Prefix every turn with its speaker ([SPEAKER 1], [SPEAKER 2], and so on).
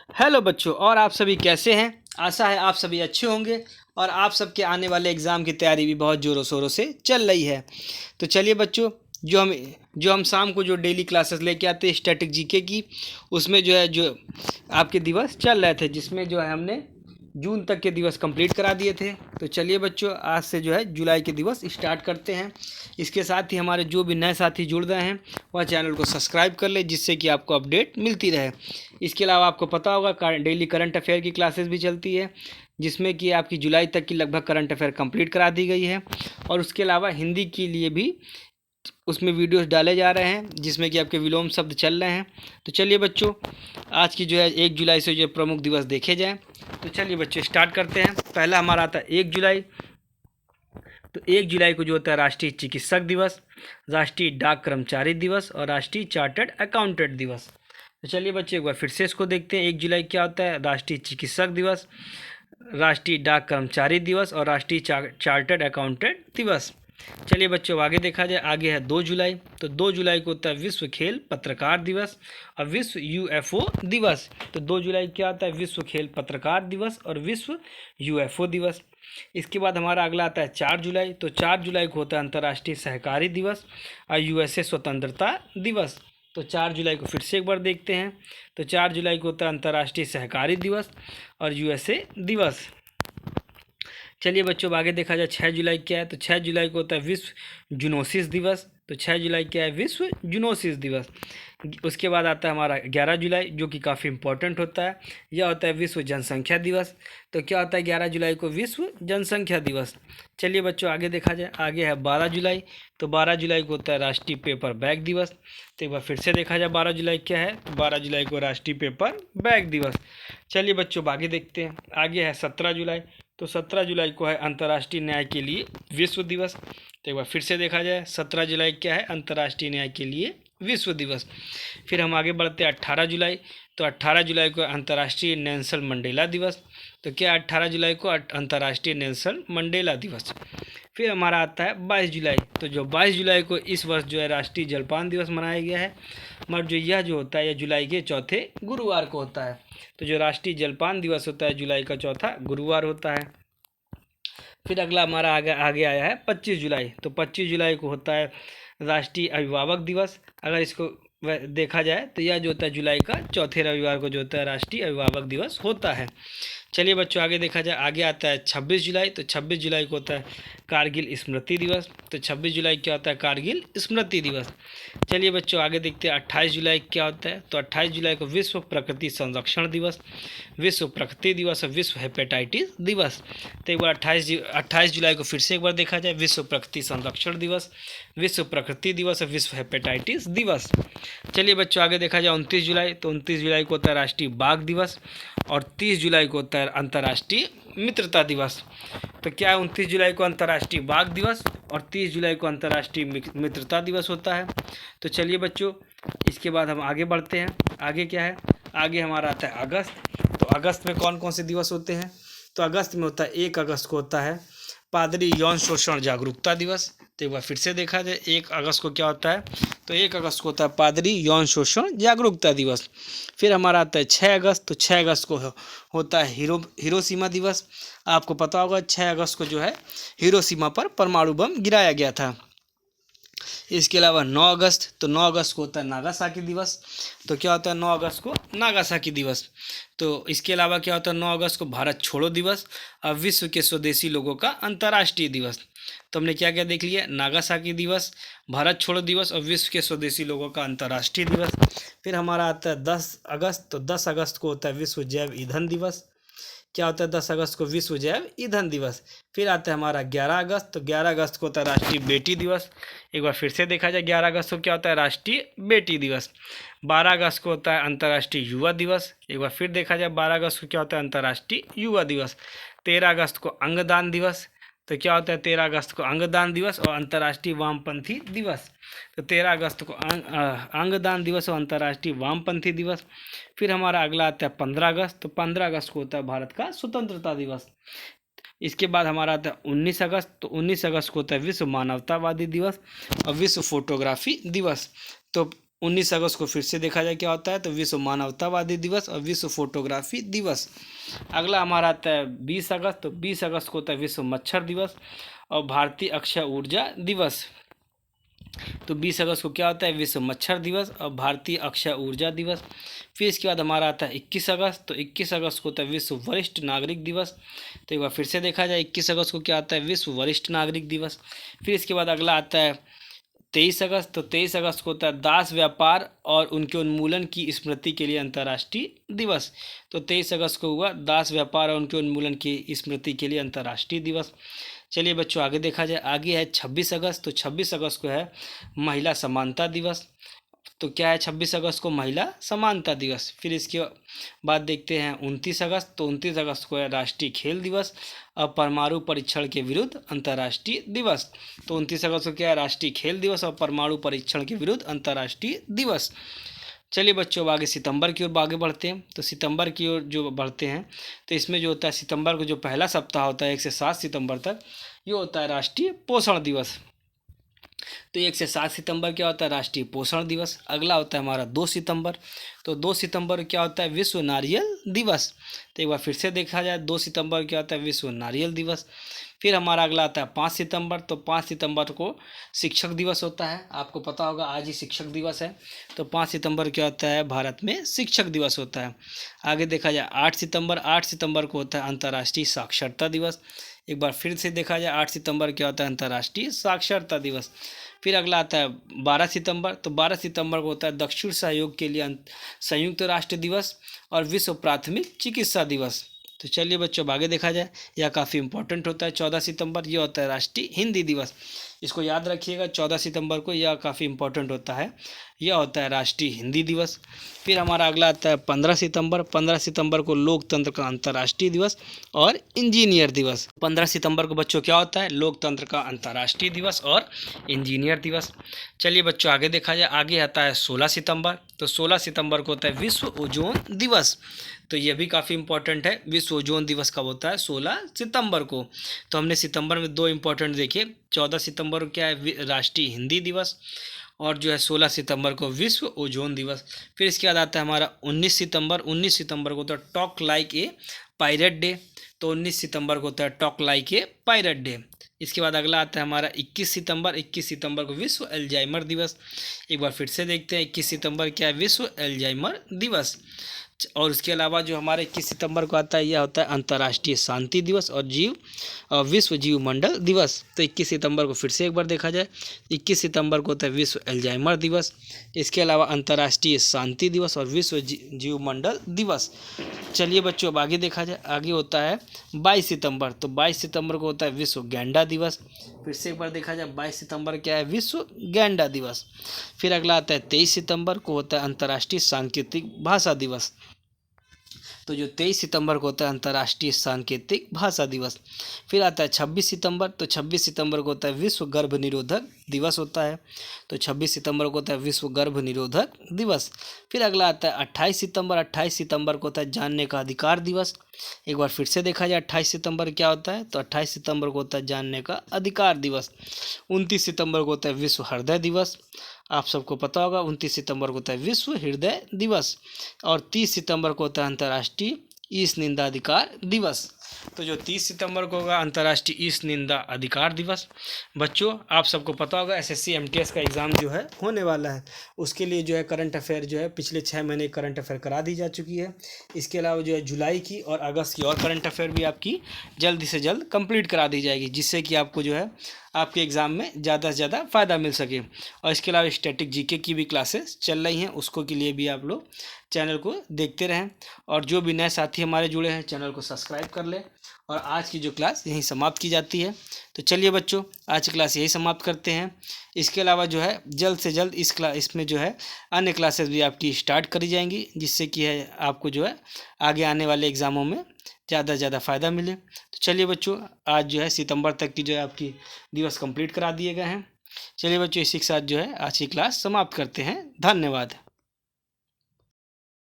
[SPEAKER 1] Hello बच्चों, और आप सभी कैसे हैं। आशा है आप सभी अच्छे होंगे और आप सबके आने वाले एग्ज़ाम की तैयारी भी बहुत ज़ोरों शोरों से चल रही है। तो चलिए बच्चों, जो हम शाम को जो डेली क्लासेस लेके आते हैं स्टैटिक जीके की, उसमें जो आपके दिवस चल रहे थे, जिसमें जो है हमने जून तक के दिवस कंप्लीट करा दिए थे। तो चलिए बच्चों, आज से जो है जुलाई के दिवस स्टार्ट करते हैं। इसके साथ ही हमारे जो भी नए साथी जुड़ रहे हैं वह चैनल को सब्सक्राइब कर ले, जिससे कि आपको अपडेट मिलती रहे। इसके अलावा आपको पता होगा डेली करंट अफेयर की क्लासेस भी चलती है, जिसमें कि आपकी जुलाई तक की लगभग करंट अफेयर कंप्लीट करा दी गई है। और उसके अलावा हिंदी के लिए भी उसमें वीडियोस डाले जा रहे हैं, जिसमें कि आपके विलोम शब्द चल रहे हैं। तो चलिए बच्चों, आज की जो है 1 जुलाई से जो प्रमुख दिवस देखे जाएँ। तो चलिए बच्चों, स्टार्ट करते हैं। पहला हमारा आता है 1 जुलाई। तो 1 जुलाई को जो होता है राष्ट्रीय चिकित्सक दिवस, राष्ट्रीय डाक कर्मचारी दिवस और राष्ट्रीय चार्टर्ड अकाउंटेंट दिवस। तो चलिए बच्चे, एक बार फिर से इसको देखते हैं। 1 जुलाई क्या होता है? राष्ट्रीय चिकित्सक दिवस, राष्ट्रीय डाक कर्मचारी दिवस और राष्ट्रीय चार्टर्ड अकाउंटेंट दिवस। चलिए बच्चों, आगे देखा जाए। आगे है 2 जुलाई। तो 2 जुलाई को होता है विश्व खेल पत्रकार दिवस और विश्व यूएफओ दिवस। तो 2 जुलाई क्या आता है? विश्व खेल पत्रकार दिवस और विश्व यूएफओ दिवस। इसके बाद हमारा अगला आता है 4 जुलाई। तो 4 जुलाई को होता है अंतर्राष्ट्रीय सहकारी दिवस और यूएसए स्वतंत्रता दिवस। तो 4 जुलाई को फिर से एक बार देखते हैं। तो 4 जुलाई को होता है अंतर्राष्ट्रीय सहकारी दिवस और यूएसए दिवस। चलिए बच्चों, आगे देखा जाए 6 जुलाई क्या है। तो 6 जुलाई को होता है विश्व जूनोसिस दिवस। तो 6 जुलाई क्या है? विश्व जूनोसिस दिवस। उसके बाद आता है हमारा 11 जुलाई, जो कि काफ़ी इंपॉर्टेंट होता है। यह होता है विश्व जनसंख्या दिवस। तो क्या होता है 11 जुलाई को? विश्व जनसंख्या दिवस। चलिए बच्चों, आगे देखा जाए। आगे है 12 जुलाई। तो 12 जुलाई को होता है राष्ट्रीय पेपर बैग दिवस। तो एक बार फिर से देखा जाए 12 जुलाई क्या है। तो 12 जुलाई को राष्ट्रीय पेपर बैग दिवस। चलिए बच्चों, आगे देखते हैं। आगे है 17 जुलाई। तो 17 जुलाई को है अंतर्राष्ट्रीय न्याय के लिए विश्व दिवस। तो एक बार फिर से देखा जाए, 17 जुलाई क्या है? अंतर्राष्ट्रीय न्याय के लिए विश्व दिवस। फिर हम आगे बढ़ते हैं 18 जुलाई। तो 18 जुलाई को अंतर्राष्ट्रीय नेल्सन मंडेला दिवस। तो क्या 18 जुलाई को अंतर्राष्ट्रीय नेल्सन मंडेला दिवस। फिर हमारा आता है 22 जुलाई। तो जो 22 जुलाई को इस वर्ष जो है राष्ट्रीय जलपान दिवस मनाया गया है, मगर यह जो होता है यह जुलाई के चौथे गुरुवार को होता है। तो जो राष्ट्रीय जलपान दिवस होता है जुलाई का चौथा गुरुवार होता है। फिर अगला हमारा आगे आया है 25 जुलाई। तो 25 जुलाई को होता है राष्ट्रीय अभिभावक दिवस। अगर इसको देखा जाए तो यह जो होता है जुलाई का चौथे रविवार को जो होता है राष्ट्रीय अभिभावक दिवस होता है। चलिए बच्चों, आगे देखा जाए। आगे आता है 26 जुलाई। तो 26 जुलाई को होता है कारगिल स्मृति दिवस। तो 26 जुलाई क्या होता है? कारगिल स्मृति दिवस। चलिए बच्चों, आगे देखते हैं 28 जुलाई क्या होता है। तो 28 जुलाई को विश्व प्रकृति संरक्षण दिवस, विश्व प्रकृति दिवस और विश्व हेपेटाइटिस दिवस। तो एक बार 28 जुलाई को फिर से एक बार देखा जाए। विश्व प्रकृति संरक्षण दिवस, विश्व प्रकृति दिवस और विश्व हेपेटाइटिस दिवस। चलिए बच्चों, आगे देखा जाए 29 जुलाई। तो 29 जुलाई को होता है राष्ट्रीय बाघ दिवस और 30 जुलाई को होता है अंतर्राष्ट्रीय मित्रता दिवस। तो क्या है? 29 जुलाई को अंतर्राष्ट्रीय बाघ दिवस और 30 जुलाई को अंतर्राष्ट्रीय मित्रता दिवस होता है। तो चलिए बच्चों, इसके बाद हम आगे बढ़ते हैं। आगे क्या है? आगे हमारा आता है अगस्त। तो अगस्त में कौन कौन से दिवस होते हैं? तो अगस्त में होता है 1 अगस्त को होता है पादरी यौन शोषण जागरूकता दिवस। तो एक बार फिर से देखा जाए, 1 अगस्त को क्या होता है? तो 1 अगस्त को होता है पादरी यौन शोषण जागरूकता दिवस। फिर हमारा आता है 6 अगस्त। तो 6 अगस्त को होता है हिरोशिमा दिवस। आपको पता होगा 6 अगस्त को जो है हिरोशिमा पर परमाणु बम गिराया गया था। इसके अलावा 9 अगस्त। तो 9 अगस्त को होता है नागासाकी दिवस। तो क्या होता है 9 अगस्त को? नागासाकी दिवस। तो इसके अलावा क्या होता है 9 अगस्त को? भारत छोड़ो दिवस और विश्व के स्वदेशी लोगों का अंतर्राष्ट्रीय दिवस। तो हमने क्या क्या देख लिया? नागासाकी दिवस, भारत छोड़ो दिवस और विश्व के स्वदेशी लोगों का अंतर्राष्ट्रीय दिवस। फिर हमारा आता है 10 अगस्त। तो 10 अगस्त को होता है विश्व जैव ईंधन दिवस। क्या होता है 10 अगस्त को? विश्व जैव ईंधन दिवस। फिर आता है हमारा 11 अगस्त। तो 11 अगस्त को होता है राष्ट्रीय बेटी दिवस। एक बार फिर से देखा जाए, 11 अगस्त को क्या होता है? राष्ट्रीय बेटी दिवस। 12 अगस्त को होता है अंतर्राष्ट्रीय युवा दिवस। एक बार फिर देखा जाए, 12 अगस्त को क्या होता है? अंतर्राष्ट्रीय युवा दिवस। 13 अगस्त को अंगदान दिवस। तो क्या होता है 13 अगस्त को? अंगदान दिवस और अंतर्राष्ट्रीय वामपंथी दिवस। तो 13 अगस्त को अंगदान दिवस और अंतर्राष्ट्रीय वामपंथी दिवस। फिर हमारा अगला आता है 15 अगस्त। तो 15 अगस्त को होता है भारत का स्वतंत्रता दिवस। इसके बाद हमारा आता है 19 अगस्त। तो 19 अगस्त को होता है विश्व मानवतावादी दिवस और विश्व फोटोग्राफी दिवस। तो 19 अगस्त को फिर से देखा जाए क्या होता है, तो विश्व मानवतावादी दिवस और विश्व फोटोग्राफी दिवस। अगला हमारा आता है 20 अगस्त, तो 20 अगस्त को होता है विश्व मच्छर दिवस और भारतीय अक्षय ऊर्जा दिवस। तो 20 अगस्त को क्या होता है, विश्व मच्छर दिवस और भारतीय अक्षय ऊर्जा दिवस। फिर इसके बाद हमारा आता है 21 अगस्त, तो 21 अगस्त को होता है विश्व वरिष्ठ नागरिक दिवस। तो एक बार फिर से देखा जाए 21 अगस्त को क्या आता है, विश्व वरिष्ठ नागरिक दिवस। फिर इसके बाद अगला आता है 23 अगस्त, तो 23 अगस्त को होता है दास व्यापार और उनके उन्मूलन की स्मृति के लिए अंतर्राष्ट्रीय दिवस। तो 23 अगस्त को हुआ दास व्यापार और उनके उन्मूलन की स्मृति के लिए अंतर्राष्ट्रीय दिवस। चलिए बच्चों आगे देखा जाए, आगे है 26 अगस्त, तो 26 अगस्त को है महिला समानता दिवस। तो क्या है 26 अगस्त को, महिला समानता दिवस। फिर इसके बाद देखते हैं 29 अगस्त, तो 29 अगस्त को है राष्ट्रीय खेल दिवस और परमाणु परीक्षण के विरुद्ध अंतर्राष्ट्रीय दिवस। तो 29 अगस्त को क्या है, राष्ट्रीय खेल दिवस और परमाणु परीक्षण के विरुद्ध अंतर्राष्ट्रीय दिवस। चलिए बच्चों अब आगे सितंबर की ओर आगे बढ़ते हैं। तो सितंबर की ओर जो बढ़ते हैं तो इसमें जो होता है सितंबर को जो पहला सप्ताह होता है 1 से 7 सितंबर तक, ये होता है राष्ट्रीय पोषण दिवस। तो 1 से 7 सितंबर क्या होता है, राष्ट्रीय पोषण दिवस। अगला होता है हमारा 2 सितंबर, तो 2 सितंबर क्या होता है, विश्व नारियल दिवस। तो एक बार फिर से देखा जाए 2 सितंबर क्या होता है, विश्व नारियल दिवस। फिर हमारा अगला आता है 5 सितंबर, तो 5 सितंबर को शिक्षक दिवस होता है। आपको पता होगा आज ही शिक्षक दिवस है, तो 5 सितंबर क्या होता है, भारत में शिक्षक दिवस होता है। आगे देखा जाए 8 सितंबर, 8 सितंबर को होता है अंतर्राष्ट्रीय साक्षरता दिवस। एक बार फिर से देखा जाए 8 सितंबर क्या होता है, अंतर्राष्ट्रीय साक्षरता दिवस। फिर अगला आता है 12 सितंबर, तो 12 सितंबर को होता है दक्षिण सहयोग के लिए संयुक्त राष्ट्र दिवस और विश्व प्राथमिक चिकित्सा दिवस। तो चलिए बच्चों अब आगे देखा जाए, यह काफ़ी इंपॉर्टेंट होता है 14 सितंबर, यह होता है राष्ट्रीय हिंदी दिवस। इसको याद रखिएगा 14 सितंबर को, यह काफ़ी इंपॉर्टेंट होता है, यह होता है राष्ट्रीय हिंदी दिवस। फिर हमारा अगला आता है 15 सितंबर, 15 सितंबर को लोकतंत्र का अंतर्राष्ट्रीय दिवस और इंजीनियर दिवस। 15 सितंबर को बच्चों क्या होता है, लोकतंत्र का अंतर्राष्ट्रीय दिवस और इंजीनियर दिवस। चलिए बच्चों आगे देखा जाए, आगे आता है 16 सितंबर, तो 16 सितंबर को होता है विश्व ओजोन दिवस। तो यह भी काफ़ी इंपॉर्टेंट है, विश्व ओजोन दिवस कब होता है, 16 सितंबर को। तो हमने सितंबर में 2 इंपॉर्टेंट देखे, 14 सितंबर को क्या है, राष्ट्रीय हिंदी दिवस, और जो है 16 सितंबर को विश्व ओजोन दिवस। फिर इसके बाद आता है हमारा 19 सितंबर, 19 सितंबर को होता है talk like a pirate day. तो 19 सितंबर को होता है talk like a pirate day. इसके बाद अगला आता है हमारा 21 सितंबर, 21 सितंबर को विश्व एल्जाइमर दिवस। एक बार फिर से देखते हैं 21 सितंबर क्या है, विश्व एल्जाइमर दिवस। और उसके अलावा जो हमारे 21 सितंबर को आता है, यह होता है अंतर्राष्ट्रीय शांति दिवस और विश्व जीव मंडल दिवस। तो 21 सितंबर को फिर से एक बार देखा जाए, 21 सितंबर को होता है विश्व एल्जाइमर दिवस। इसके अलावा अंतर्राष्ट्रीय शांति दिवस और विश्व जीव मंडल दिवस। चलिए बच्चों अब आगे देखा जाए, आगे होता है 22 सितंबर, तो 22 सितंबर को होता है विश्व गैंडा दिवस। फिर से एक बार देखा जाए 22 सितंबर क्या है, विश्व गैंडा दिवस। फिर अगला आता है 23 सितंबर को होता है अंतर्राष्ट्रीय सांकेतिक भाषा दिवस। तो जो 23 सितंबर को होता है अंतर्राष्ट्रीय सांकेतिक भाषा दिवस। फिर आता है 26 सितंबर, तो 26 सितंबर को होता है विश्व गर्भ निरोधक दिवस होता है। तो 26 सितंबर को होता है विश्व गर्भ निरोधक दिवस। फिर अगला आता है 28 सितंबर, 28 सितंबर को होता है जानने का अधिकार दिवस। एक बार फिर से देखा जाए 28 सितंबर क्या होता है, तो 28 सितंबर को होता है जानने का अधिकार दिवस। 29 सितंबर को होता है विश्व हृदय दिवस। आप सबको पता होगा 29 सितंबर को होता है विश्व हृदय दिवस। और 30 सितंबर को होता है अंतर्राष्ट्रीय ईश निंदा अधिकार दिवस। तो जो 30 सितंबर को होगा अंतर्राष्ट्रीय ईश निंदा अधिकार दिवस। बच्चों आप सबको पता होगा एसएससी एमटीएस का एग्ज़ाम जो है होने वाला है, उसके लिए जो है करंट अफेयर जो है पिछले 6 महीने करंट अफेयर करा दी जा चुकी है। इसके अलावा जो है जुलाई की और अगस्त की और करंट अफेयर भी आपकी जल्द से जल्द कंप्लीट करा दी जाएगी, जिससे कि आपको जो है आपके एग्ज़ाम में ज़्यादा से ज़्यादा फ़ायदा मिल सके। और इसके अलावा स्टैटिक जीके की भी क्लासेस चल रही हैं, उसको के लिए भी आप लोग चैनल को देखते रहें। और जो भी नए साथी हमारे जुड़े हैं चैनल को सब्सक्राइब कर लें। और आज की जो क्लास यहीं समाप्त की जाती है। तो चलिए बच्चों आज की क्लास यही समाप्त करते हैं। इसके अलावा जो है जल्द से जल्द इसमें जो है अन्य क्लासेस भी आपकी स्टार्ट करी जाएंगी, जिससे कि है आपको जो है आगे आने वाले एग्ज़ामों में ज़्यादा से ज़्यादा फ़ायदा मिले। तो चलिए बच्चों आज जो है सितंबर तक की जो है आपकी दिवस कंप्लीट करा दिए गए हैं। चलिए बच्चों इसी के साथ जो है आज की क्लास समाप्त करते हैं। धन्यवाद।